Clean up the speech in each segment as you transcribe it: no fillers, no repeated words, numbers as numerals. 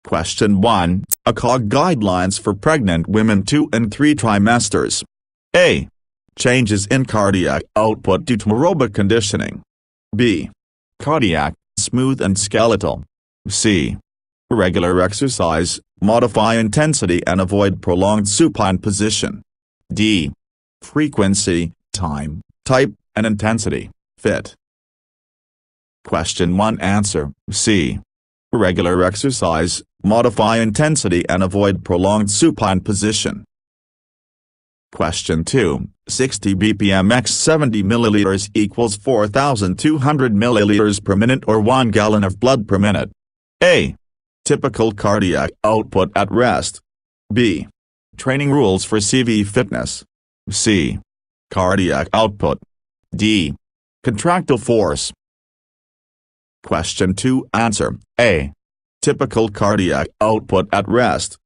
Question 1. ACOG guidelines for pregnant women 2 and 3 trimesters. A. Changes in cardiac output due to aerobic conditioning. B. Cardiac, smooth and skeletal. C. Regular exercise, modify intensity and avoid prolonged supine position. D. Frequency, time, type, and intensity, fit. Question 1. Answer, C. Regular exercise, modify intensity and avoid prolonged supine position. Question 2. 60 bpm x 70 milliliters equals 4,200 milliliters per minute or 1 gallon of blood per minute. A. Typical cardiac output at rest. B. Training rules for CV fitness. C. Cardiac output. D. Contractile force. Question 2. Answer, A. Typical cardiac output at rest.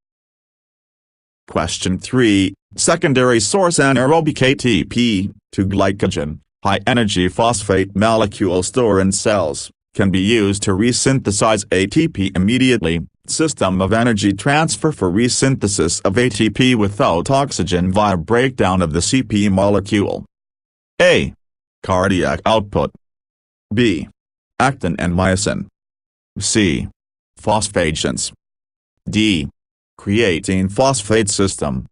Question 3. Secondary source anaerobic ATP, to glycogen, high-energy phosphate molecule stored in cells, can be used to resynthesize ATP immediately, system of energy transfer for resynthesis of ATP without oxygen via breakdown of the CP molecule. A. Cardiac output. B. Actin and myosin. C. Phosphagens. D. Creatine phosphate system.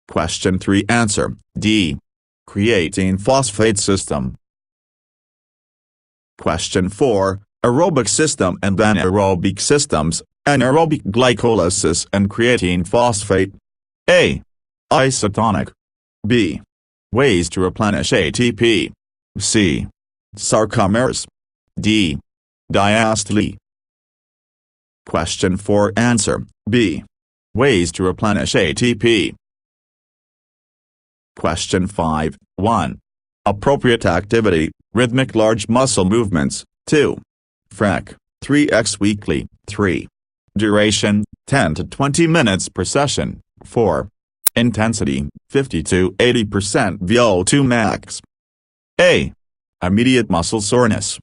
Question 3. Answer, D. Creatine phosphate system. Question 4. Aerobic system and anaerobic systems, anaerobic glycolysis and creatine phosphate. A. Isotonic. B. Ways to replenish ATP. C. Sarcomers. D. Diastole. Question 4. Answer, B. Ways to replenish ATP. Question 5. 1. Appropriate activity, rhythmic large muscle movements. 2. Frec. 3x weekly. 3. Duration, 10 to 20 minutes per session. 4. Intensity, 50 to 80% VO2 max. A. Immediate muscle soreness.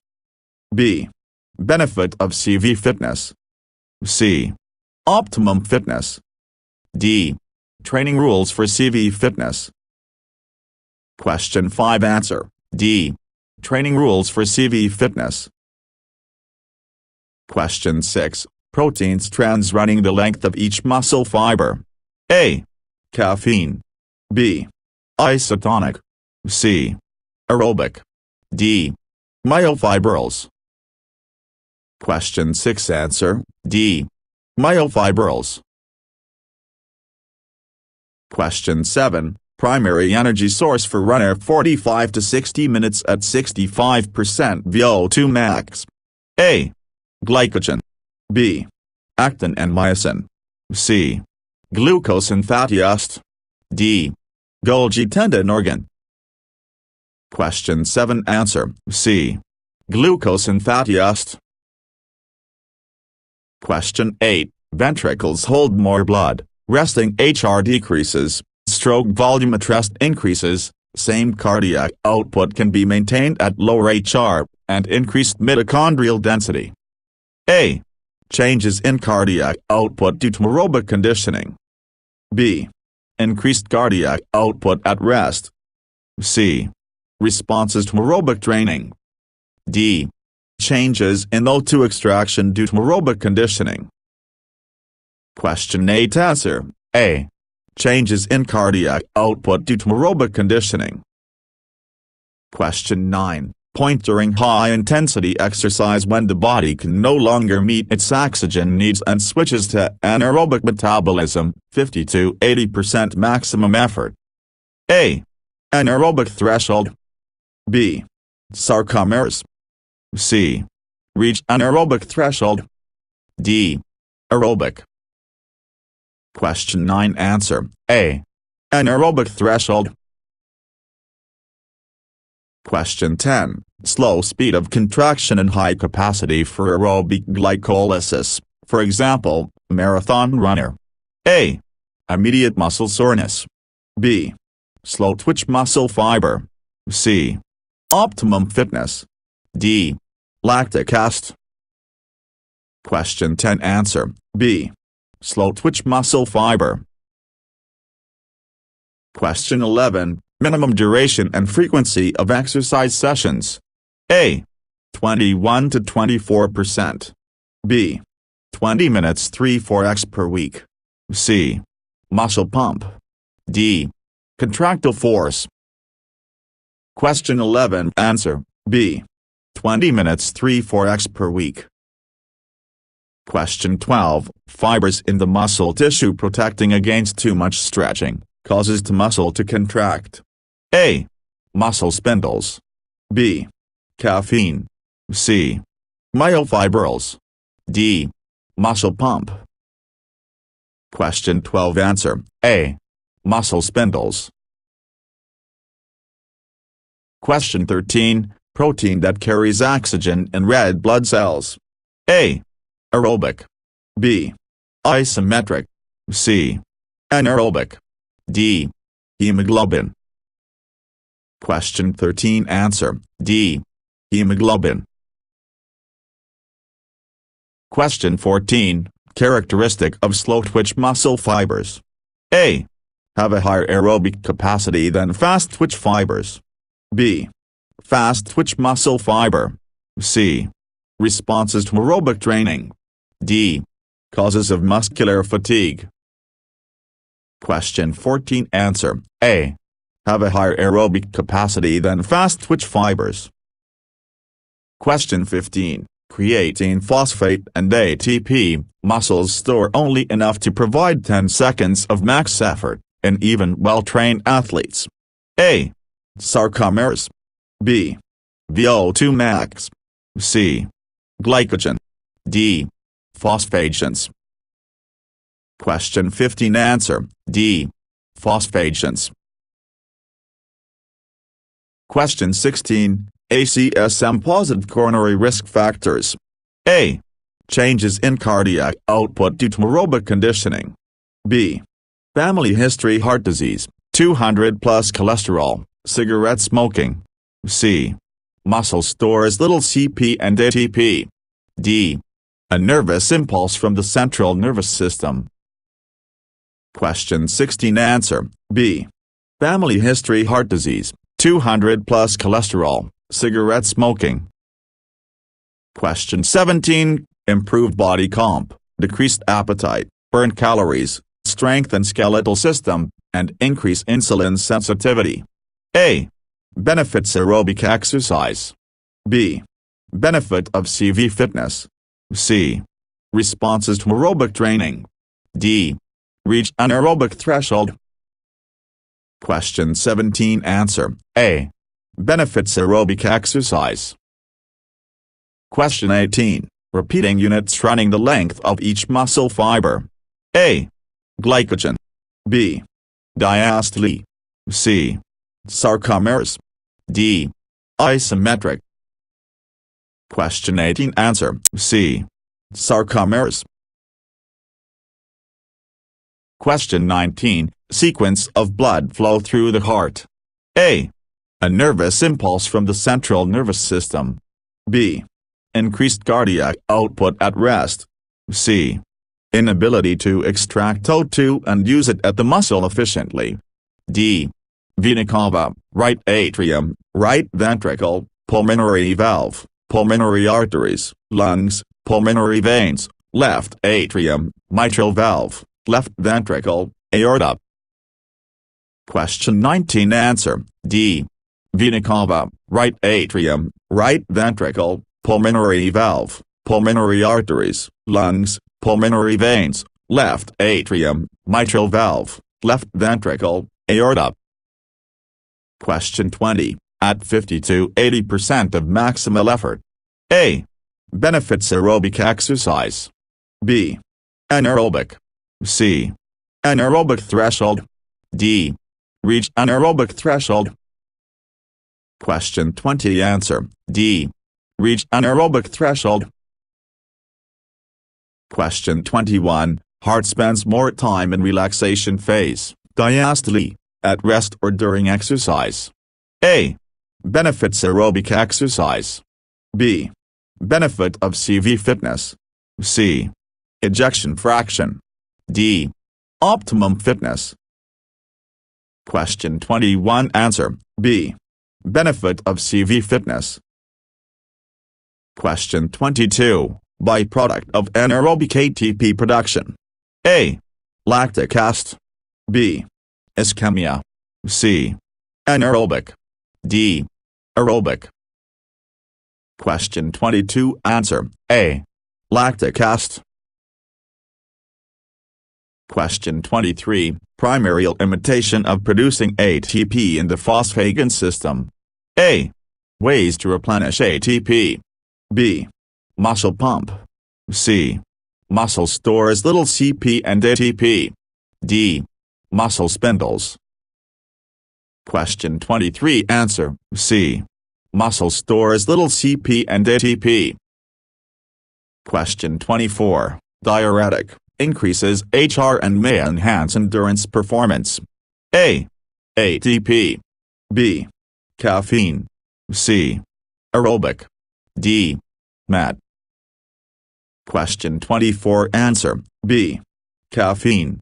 B. Benefit of CV fitness. C. Optimum fitness. D. Training rules for CV fitness. Question 5. Answer, D. Training rules for CV fitness. Question 6. Protein strands running the length of each muscle fiber. A. Caffeine. B. Isotonic. C. Aerobic. D. Myofibrils. Question 6. Answer, D. Myofibrils. Question 7. Primary energy source for runner 45 to 60 minutes at 65% VO2 max. A. Glycogen. B. Actin and myosin. C. Glucose and fatty acid. D. Golgi tendon organ. Question 7. Answer, C. Glucose and fatty acid. Question 8. Ventricles hold more blood, resting HR decreases, stroke volume at rest increases, same cardiac output can be maintained at lower HR, and increased mitochondrial density. A. Changes in cardiac output due to aerobic conditioning. B. Increased cardiac output at rest. C. Responses to aerobic training. D. Changes in O2 extraction due to aerobic conditioning. Question 8. Answer, A. Changes in cardiac output due to aerobic conditioning. Question 9. Point during high-intensity exercise when the body can no longer meet its oxygen needs and switches to anaerobic metabolism, 50 to 80% maximum effort. A. Anaerobic threshold. B. Sarcomers. C. Reach anaerobic threshold. D. Aerobic. Question 9. Answer, A. Anaerobic threshold. Question 10. Slow speed of contraction and high capacity for aerobic glycolysis, for example, marathon runner. A. Immediate muscle soreness. B. Slow twitch muscle fiber. C. Optimum fitness. D. Lactic acid. Question 10 Answer, B. Slow twitch muscle fiber. Question 11, minimum duration and frequency of exercise sessions. A. 21 to 24%. B. 20 minutes 3-4x per week. C. Muscle pump. D. Contractile force. Question 11 Answer, B. 20 minutes 3-4x per week. Question 12 Fibers in the muscle tissue protecting against too much stretching causes the muscle to contract. A. Muscle spindles. B. Caffeine. C. Myofibrils. D. Muscle pump. Question 12 Answer, A. Muscle spindles. Question 13 Protein that carries oxygen in red blood cells. A. Aerobic. B. Isometric. C. Anaerobic. D. Hemoglobin. Question 13 Answer, D. Hemoglobin. Question 14 Characteristic of slow twitch muscle fibers. A. Have a higher aerobic capacity than fast twitch fibers. B. Fast twitch muscle fiber. C. Responses to aerobic training. D. Causes of muscular fatigue. Question 14 Answer, A. Have a higher aerobic capacity than fast twitch fibers. Question 15 Creatine phosphate and ATP. Muscles store only enough to provide 10 seconds of max effort, in even well-trained athletes. A. Sarcomeres. B. VO2 max. C. Glycogen. D. Phosphagens. Question 15 Answer, D. Phosphagens. Question 16 ACSM-positive coronary risk factors. A. Changes in cardiac output due to aerobic conditioning. B. Family history heart disease, 200 plus cholesterol, cigarette smoking. C. Muscle stores little CP and ATP. D. A nervous impulse from the central nervous system. Question 16 Answer, B. Family history heart disease, 200 plus cholesterol, cigarette smoking. Question 17 Improved body comp, decreased appetite, burn calories, strengthen skeletal system, and increase insulin sensitivity. A. Benefits aerobic exercise. B. Benefit of CV fitness. C. Responses to aerobic training. D. Reach anaerobic threshold. Question 17 Answer, A. Benefits aerobic exercise. Question 18 Repeating units running the length of each muscle fiber. A. Glycogen. B. Diastole. C. Sarcomeres. D. Isometric. Question 18 Answer, C. Sarcomeres. Question 19 Sequence of blood flow through the heart. A. A nervous impulse from the central nervous system. B. Increased cardiac output at rest. C. Inability to extract O2 and use it at the muscle efficiently. D. Vena cava, right atrium, right ventricle, pulmonary valve, pulmonary arteries, lungs, pulmonary veins, left atrium, mitral valve, left ventricle, aorta. Question 19 Answer, D. Vena cava, right atrium, right ventricle, pulmonary valve, pulmonary arteries, lungs, pulmonary veins, left atrium, mitral valve, left ventricle, aorta. Question 20 At 50 to 80% of maximal effort. A. Benefits aerobic exercise. B. Anaerobic. C. Anaerobic threshold. D. Reach anaerobic threshold. Question 20 Answer, D. Reach anaerobic threshold. Question 21 Heart spends more time in relaxation phase, diastole, at rest or during exercise. A. Benefits aerobic exercise. B. Benefit of CV fitness. C. Ejection fraction. D. Optimum fitness. Question 21. Answer B. Benefit of CV fitness. Question 22. Byproduct of anaerobic ATP production. A. Lactic acid. B. Ischemia. C. Anaerobic. D. Aerobic. Question 22. Answer A. Lactic acid. Question 23. Primary limitation of producing ATP in the phosphagen system. A. Ways to replenish ATP. B. Muscle pump. C. Muscle stores little CP and ATP. D. Muscle spindles. Question 23. Answer C. Muscle stores little CP and ATP. Question 24. Diuretic increases HR and may enhance endurance performance. A. ATP. B. Caffeine. C. Aerobic. D. MAT. Question 24. Answer B. Caffeine.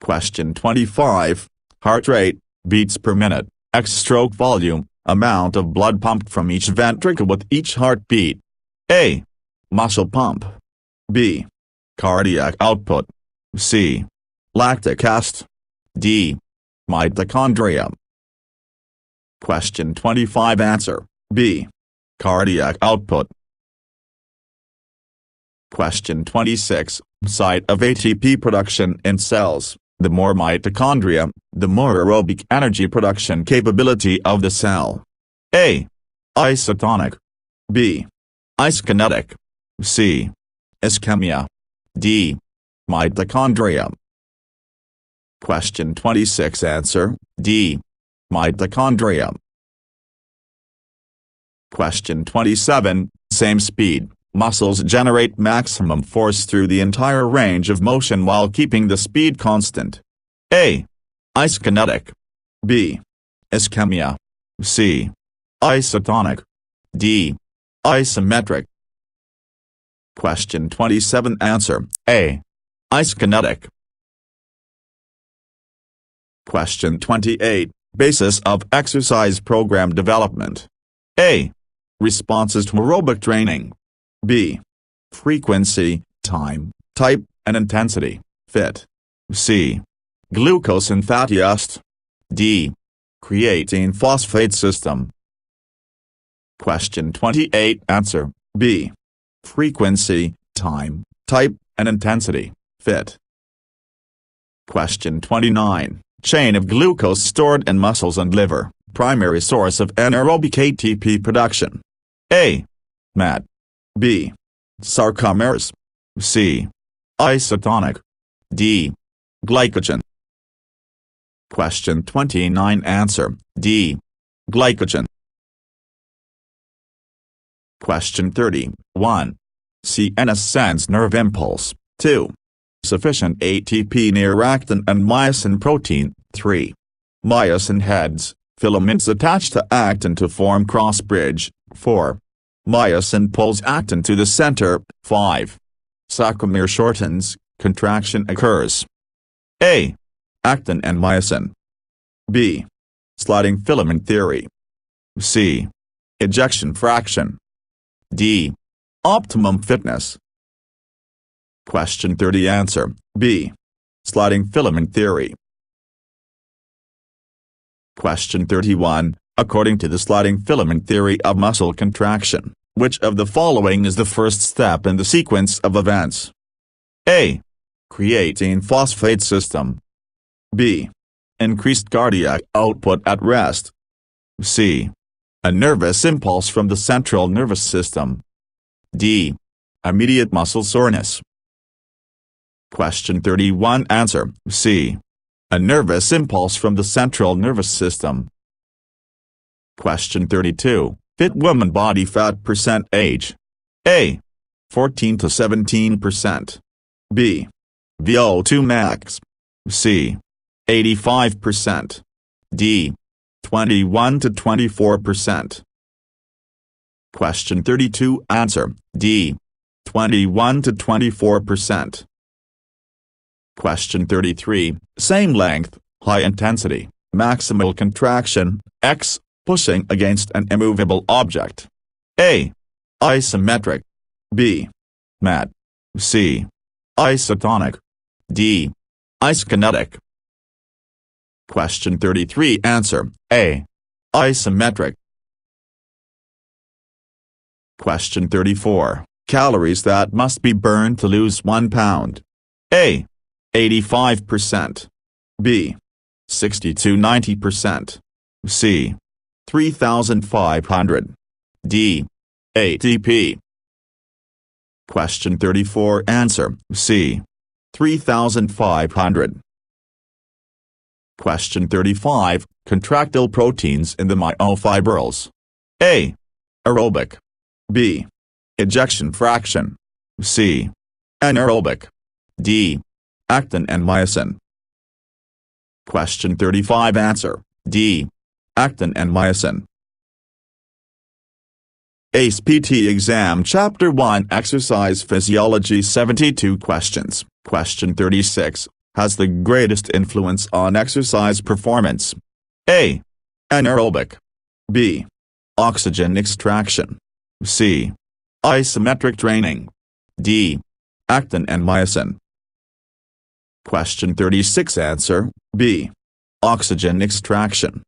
Question 25. Heart rate, beats per minute, x-stroke volume, amount of blood pumped from each ventricle with each heartbeat. A. Muscle pump. B. Cardiac output. C. Lactic acid. D. Mitochondria. Question 25. Answer B. Cardiac output. Question 26. Site of ATP production in cells. The more mitochondria, the more aerobic energy production capability of the cell. A. Isotonic. B. Isokinetic. C. Ischemia. D. Mitochondria. Question 26. Answer D. Mitochondria. Question 27. Same speed, muscles generate maximum force through the entire range of motion while keeping the speed constant. A. Isokinetic. B. Ischemia. C. Isotonic. D. Isometric. Question 27. Answer A. Isokinetic. Question 28. Basis of exercise program development. A. Responses to aerobic training. B. Frequency, time, type, and intensity, fit. C. Glucose and fatty acid. D. Creatine phosphate system. Question 28. Answer B. Frequency, time, type, and intensity, fit. Question 29. Chain of glucose stored in muscles and liver, primary source of anaerobic ATP production. A. MAT. B. Sarcomers. C. Isotonic. D. Glycogen. Question 29. Answer D. Glycogen. Question 30. 1. CNS sends nerve impulse. 2. Sufficient ATP near actin and myosin protein. 3. Myosin heads, filaments attached to actin to form cross bridge. 4. Myosin pulls actin to the center. 5. Sarcomere shortens, contraction occurs. A. Actin and myosin. B. Sliding filament theory. C. Ejection fraction. D. Optimum fitness. Question 30. Answer B. Sliding filament theory. Question 31. According to the sliding filament theory of muscle contraction, which of the following is the first step in the sequence of events? A. Creatine phosphate system. B. Increased cardiac output at rest. C. A nervous impulse from the central nervous system. D. Immediate muscle soreness. Question 31. Answer C. A nervous impulse from the central nervous system. Question 32. Fit woman body fat percent age. A. 14 to 17%. B. VO2 max. C. 85%. D. 21 to 24%. Question 32. Answer, D. 21 to 24%. Question 33. Same length, high intensity, maximal contraction, X, pushing against an immovable object. A. Isometric. B. Mat. C. Isotonic. D. Isokinetic. Question 33. Answer, A. Isometric. Question 34. Calories that must be burned to lose 1 pound. A. 85%. B. 60–90%. C. 3,500. D. ATP. Question 34. Answer, C. 3,500. Question 35. Contractile proteins in the myofibrils. A. Aerobic. B. Ejection fraction. C. Anaerobic. D. Actin and myosin. Question 35. Answer, D. Actin and myosin. ACE-PT Exam Chapter 1 Exercise Physiology 72 questions. Question 36. Has the greatest influence on exercise performance? A. Anaerobic. B. Oxygen extraction. C. Isometric training. D. Actin and myosin. Question 36. Answer, B. Oxygen extraction.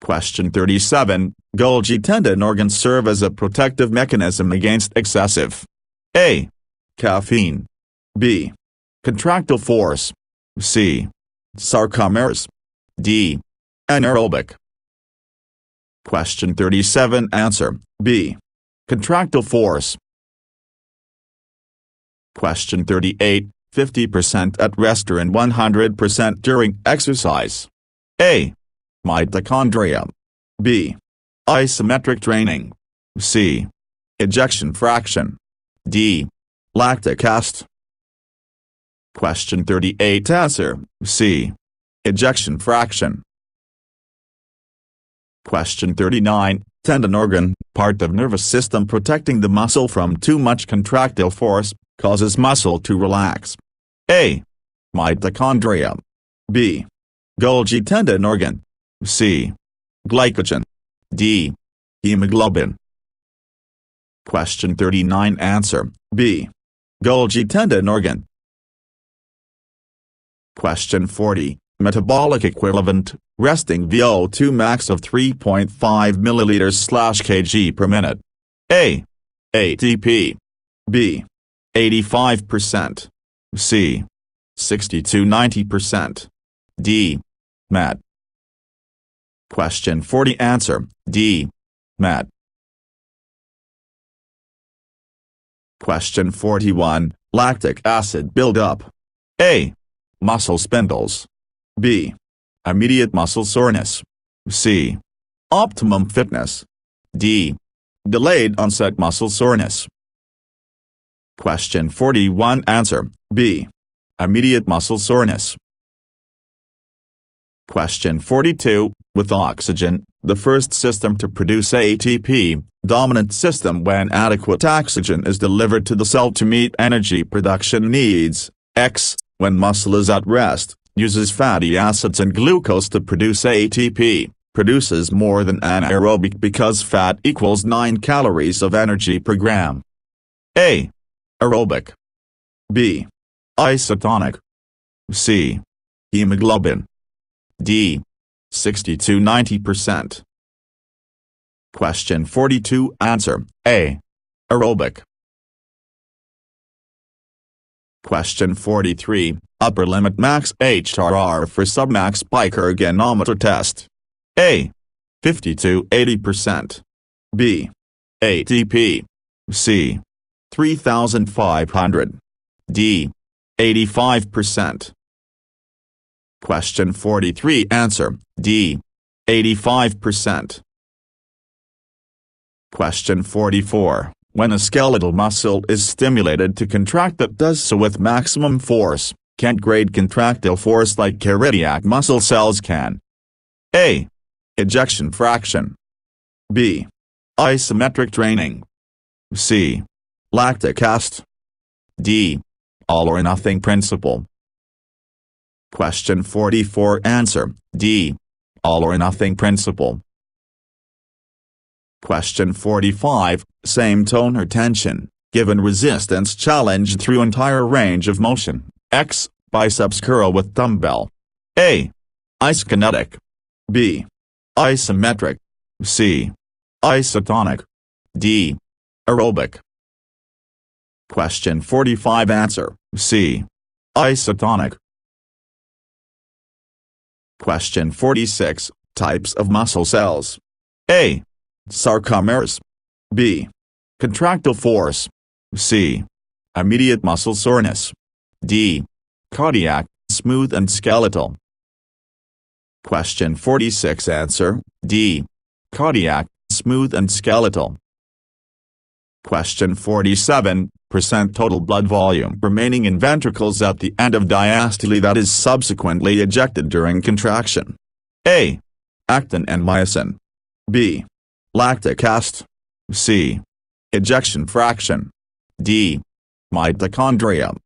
Question 37. Golgi tendon organs serve as a protective mechanism against excessive. A. Caffeine. B. Contractile force. C. Sarcomeres. D. Anaerobic. Question 37. Answer, B. Contractile force. Question 38. 50% at rest and 100% during exercise. A. Mitochondria. B. Isometric training. C. Ejection fraction. D. Lactic acid. Question 38. Answer, C. Ejection fraction. Question 39. Tendon organ, part of nervous system protecting the muscle from too much contractile force, causes muscle to relax. A. Mitochondria. B. Golgi tendon organ. C. Glycogen. D. Hemoglobin. Question 39. Answer, B. Golgi tendon organ. Question 40. Metabolic equivalent, resting VO2 max of 3.5 ml/kg per minute. A. ATP. B. 85%. C. 60–90%. D. MAT. Question 40. Answer, D. MAT. Question 41. Lactic acid buildup. A. Muscle spindles. B. Immediate muscle soreness. C. Optimum fitness. D. Delayed onset muscle soreness. Question 41. Answer, B. Immediate muscle soreness. Question 42. With oxygen, the first system to produce ATP, dominant system when adequate oxygen is delivered to the cell to meet energy production needs, X, when muscle is at rest, uses fatty acids and glucose to produce ATP, produces more than anaerobic because fat equals 9 calories of energy per gram. A. Aerobic. B. Isotonic. C. Hemoglobin. D. 60–90%. Question 42. Answer, A. Aerobic. Question 43. Upper limit max HRR for submax bike ergonometer test. A. 50–80%. B. ATP. C. 3,500. D. 85%. Question 43. Answer, D. 85%. Question 44. When a skeletal muscle is stimulated to contract, it does so with maximum force, can't grade contractile force like cardiac muscle cells can. A. Ejection fraction. B. Isometric training. C. Lactic acid. D. All or nothing principle. Question 44. Answer D. All or nothing principle. Question 45. Same tone or tension, given resistance challenged through entire range of motion. X. Biceps curl with dumbbell. A. Isokinetic. B. Isometric. C. Isotonic. D. Aerobic. Question 45. Answer C. Isotonic. Question 46. Types of muscle cells. A. Sarcomeres. B. Contractile force. C. Immediate muscle soreness. D. Cardiac, smooth and skeletal. Question 46. Answer D. Cardiac, smooth and skeletal. Question 47. Percent total blood volume remaining in ventricles at the end of diastole that is subsequently ejected during contraction. A. Actin and myosin. B. Lactic acid. C. Ejection fraction. D. Mitochondria.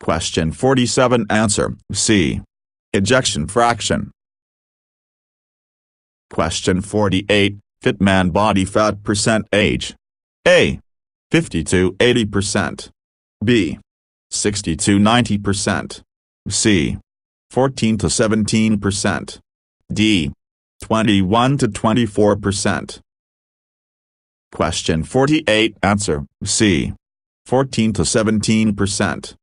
Question 47. Answer C. Ejection fraction. Question 48. Fit man body fat percent age. A. 50 to 80%. B. 60 to 90%. C. 14 to 17%. D. 21 to 24%. Question 48. Answer C. 14 to 17%.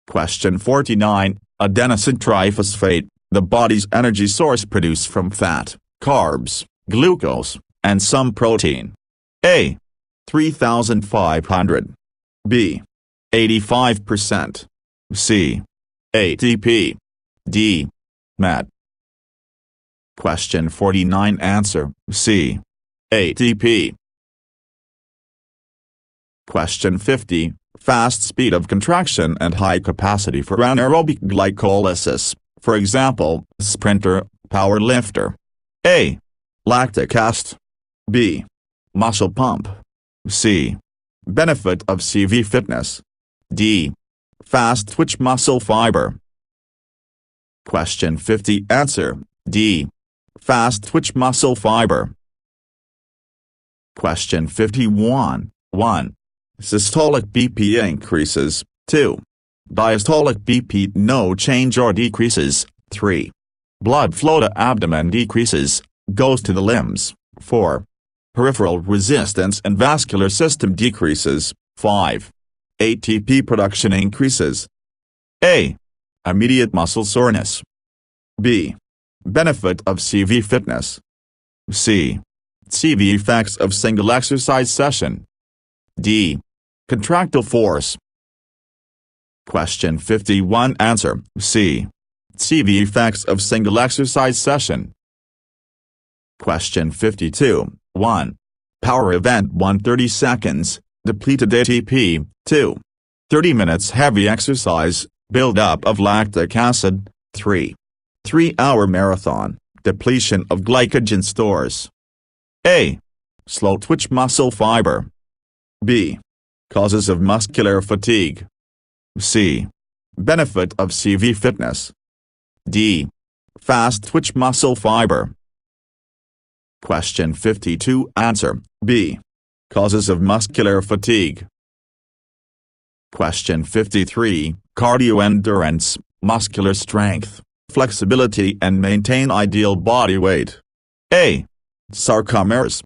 Question 49. Adenosine triphosphate, the body's energy source produced from fat, carbs, glucose, and some protein. A. 3,500. B. 85%. C. ATP. D. MAT. Question 49. Answer C. ATP. Question 50. Fast speed of contraction and high capacity for anaerobic glycolysis, for example, sprinter, power lifter. A. Lactic acid. B. Muscle pump. C. Benefit of CV fitness. D. Fast twitch muscle fiber. Question 50. Answer D. Fast twitch muscle fiber. Question 51. 1. Systolic BP increases. 2. Diastolic BP no change or decreases. 3. Blood flow to abdomen decreases, goes to the limbs. 4. Peripheral resistance and vascular system decreases. 5. ATP production increases. A. Immediate muscle soreness. B. Benefit of CV fitness. C. CV effects of single exercise session. D. Contractile force. Question 51. Answer C. CV effects of single exercise session. Question 52. 1. Power event 1 30 seconds, depleted ATP. 2. 30 minutes heavy exercise, build-up of lactic acid. 3. 3-hour marathon, depletion of glycogen stores. A. Slow twitch muscle fiber. B. Causes of muscular fatigue. C. Benefit of CV fitness. D. Fast twitch muscle fiber. Question 52. Answer B. Causes of muscular fatigue. Question 53. Cardio endurance, muscular strength, flexibility and maintain ideal body weight. A. Sarcomeres.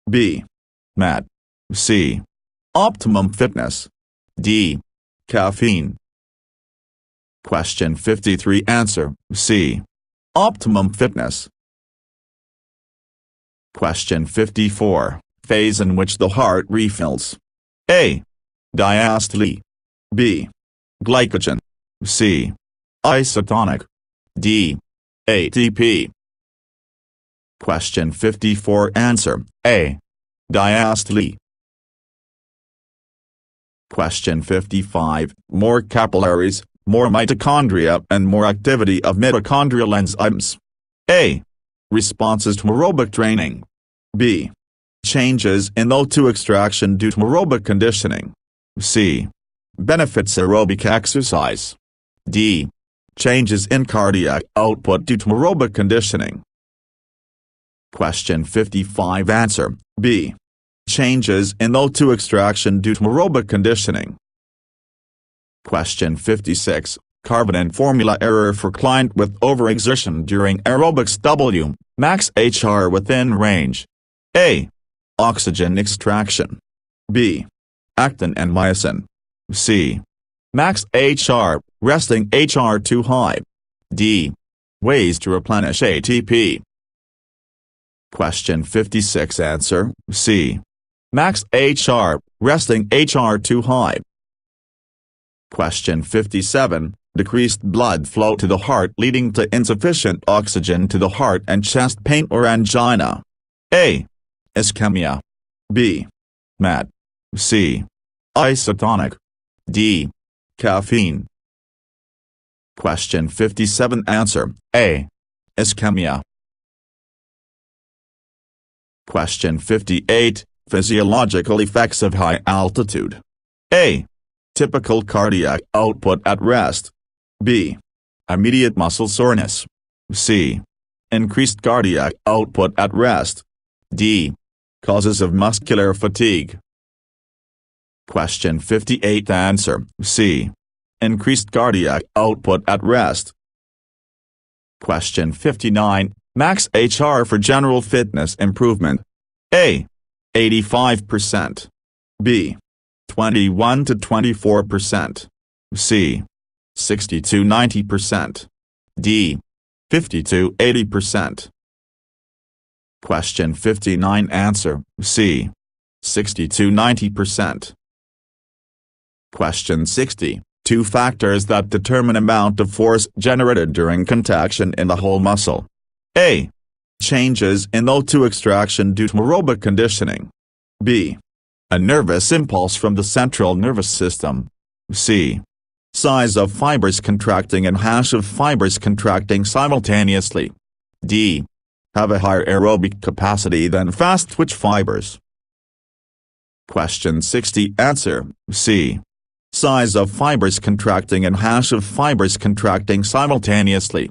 B. MAT. C. Optimum fitness. D. Caffeine. Question 53. Answer C. Optimum fitness. Question 54. Phase in which the heart refills. A. Diastole. B. Glycogen. C. Isotonic. D. ATP. Question 54. Answer A. Diastole. Question 55. More capillaries, more mitochondria and more activity of mitochondrial enzymes. A. Responses to aerobic training. B. Changes in O2 extraction due to aerobic conditioning. C. Benefits aerobic exercise. D. Changes in cardiac output due to aerobic conditioning. Question 55. Answer B. Changes in O2 extraction due to aerobic conditioning. Question 56. Carbon formula error for client with overexertion during aerobics. W. Max HR within range. A. Oxygen extraction. B. Actin and myosin. C. Max HR, resting HR too high. D. Ways to replenish ATP. Question 56. Answer C. Max HR, resting HR too high. Question 57. Decreased blood flow to the heart leading to insufficient oxygen to the heart and chest pain or angina. A. Ischemia. B. MAT. C. Isotonic. D. Caffeine. Question 57. Answer A. Ischemia. Question 58. Physiological effects of high altitude. A. Typical cardiac output at rest. B. Immediate muscle soreness. C. Increased cardiac output at rest. D. Causes of muscular fatigue. Question 58. Answer C. Increased cardiac output at rest. Question 59. Max HR for general fitness improvement. A. 85%. B. 21 to 24%. C. 60 to 90%. D. 50 to 80%. Question 59. Answer C. 60 to 90%. Question 60. Two factors that determine amount of force generated during contraction in the whole muscle. A. Changes in O2 extraction due to aerobic conditioning. B. A nervous impulse from the central nervous system. C. Size of fibers contracting and hash of fibers contracting simultaneously. D. Have a higher aerobic capacity than fast-twitch fibers. Question 60. Answer C. Size of fibers contracting and hash of fibers contracting simultaneously.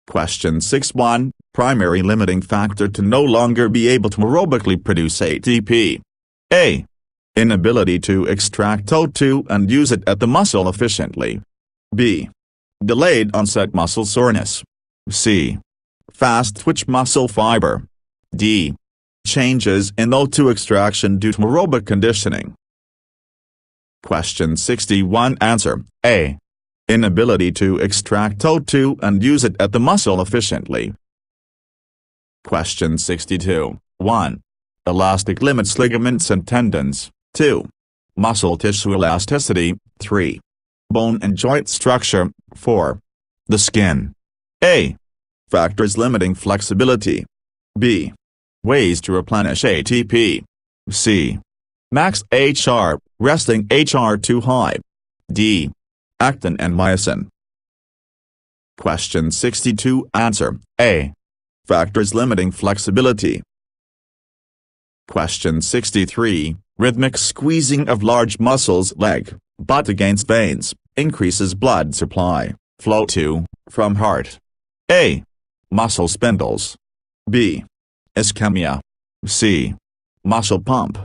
Question 61. Primary limiting factor to no longer be able to aerobically produce ATP. A. Inability to extract O2 and use it at the muscle efficiently. B. Delayed onset muscle soreness. C. Fast-twitch muscle fiber. D. Changes in O2 extraction due to aerobic conditioning. Question 61. Answer A. Inability to extract O2 and use it at the muscle efficiently. Question 62. 1. Elastic limits ligaments and tendons. 2. Muscle tissue elasticity. 3. Bone and joint structure. 4. The skin. A. Factors limiting flexibility. B. Ways to replenish ATP. C. Max HR, resting HR too high. D. Actin and myosin. Question 62. Answer A. Factors limiting flexibility. Question 63. Rhythmic squeezing of large muscles leg, butt against veins, increases blood supply, flow to, from heart. A. Muscle spindles. B. Ischemia. C. Muscle pump.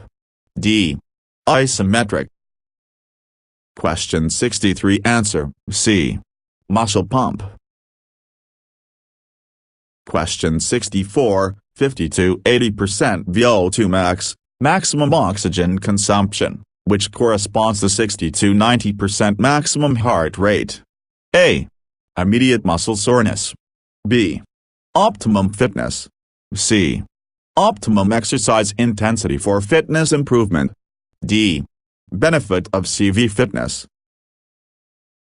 D. Isometric. Question 63. Answer C. Muscle pump. Question 64. 50 to 80% VO2 max, maximum oxygen consumption, which corresponds to 60 to 90% maximum heart rate. A. Immediate muscle soreness. B. Optimum fitness. C. Optimum exercise intensity for fitness improvement. D. Benefit of CV fitness.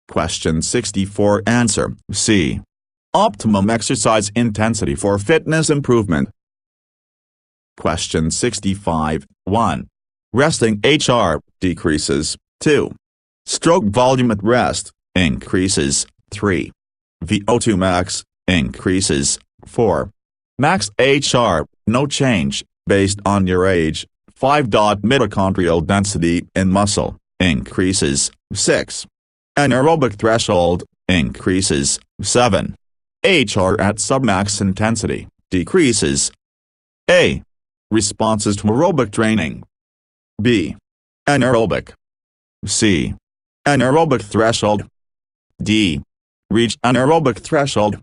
Question 64. Answer C. Optimum exercise intensity for fitness improvement. Question 65. 1. Resting HR decreases. 2. Stroke volume at rest increases. 3. VO2 max increases. 4. Max HR No change, based on your age. 5. Mitochondrial density in muscle, increases. 6. Anaerobic threshold, increases. 7. HR at submax intensity, decreases. A. Responses to aerobic training. B. Anaerobic. C. Anaerobic threshold. D. Reach anaerobic threshold.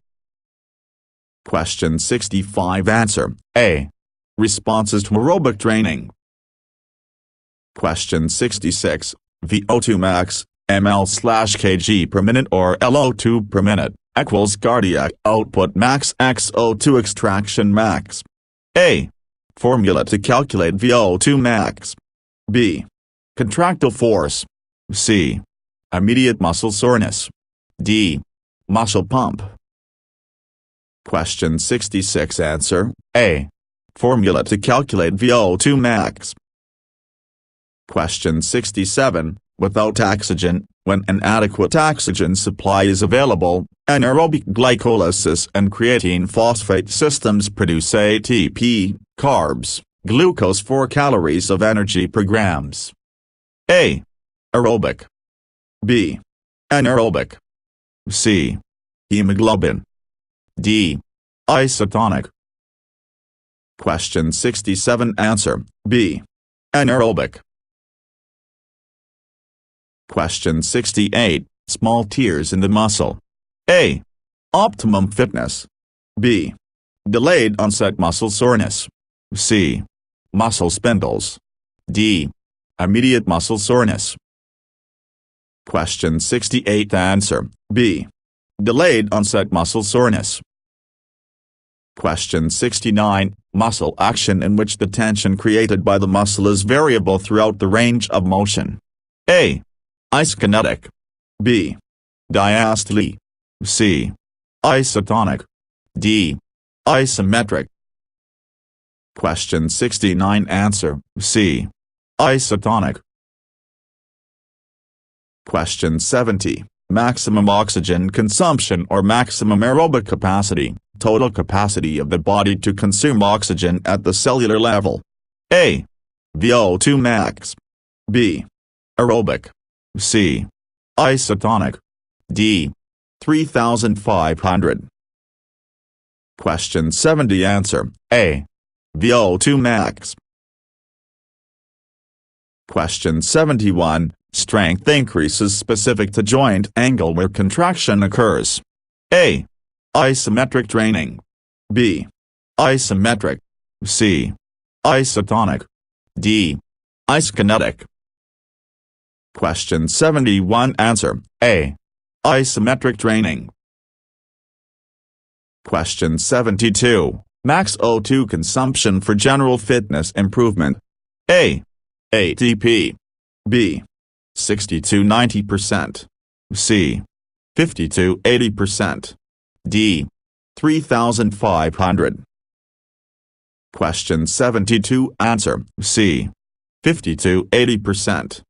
Question 65. Answer: A. Responses to aerobic training. Question 66. VO2 max, ml/kg per minute or LO2 per minute, equals cardiac output max x O2 extraction max. A. Formula to calculate VO2 max. B. Contractile force. C. Immediate muscle soreness. D. Muscle pump. Question 66. Answer: A. Formula to calculate VO2 max. Question 67. Without oxygen, when an adequate oxygen supply is available, anaerobic glycolysis and creatine phosphate systems produce ATP, carbs, glucose 4 calories of energy per grams. A. Aerobic. B. Anaerobic. C. Hemoglobin. D. Isotonic. Question 67. Answer: B. Anaerobic. Question 68. Small tears in the muscle. A. Optimum fitness. B. Delayed onset muscle soreness. C. Muscle spindles. D. Immediate muscle soreness. Question 68. Answer: B. Delayed onset muscle soreness. Question 69. Muscle action in which the tension created by the muscle is variable throughout the range of motion. A. Isokinetic. B. Diastole. C. Isotonic. D. Isometric. Question 69. Answer: C. Isotonic. Question 70. Maximum oxygen consumption or maximum aerobic capacity, total capacity of the body to consume oxygen at the cellular level. A. VO2 max. B. Aerobic. C. Isotonic. D. 3,500. Question 70. Answer: A. VO2 max. Question 71. Strength increases specific to joint angle where contraction occurs. A. Isometric training. B. Isometric. C. Isotonic. D. Isokinetic. Question 71. Answer: A. Isometric training. Question 72. Max O2 consumption for general fitness improvement. A. ATP. B. 60–90%. C. 50–80%. D. 3,500. Question 72. Answer: C. 50–80%.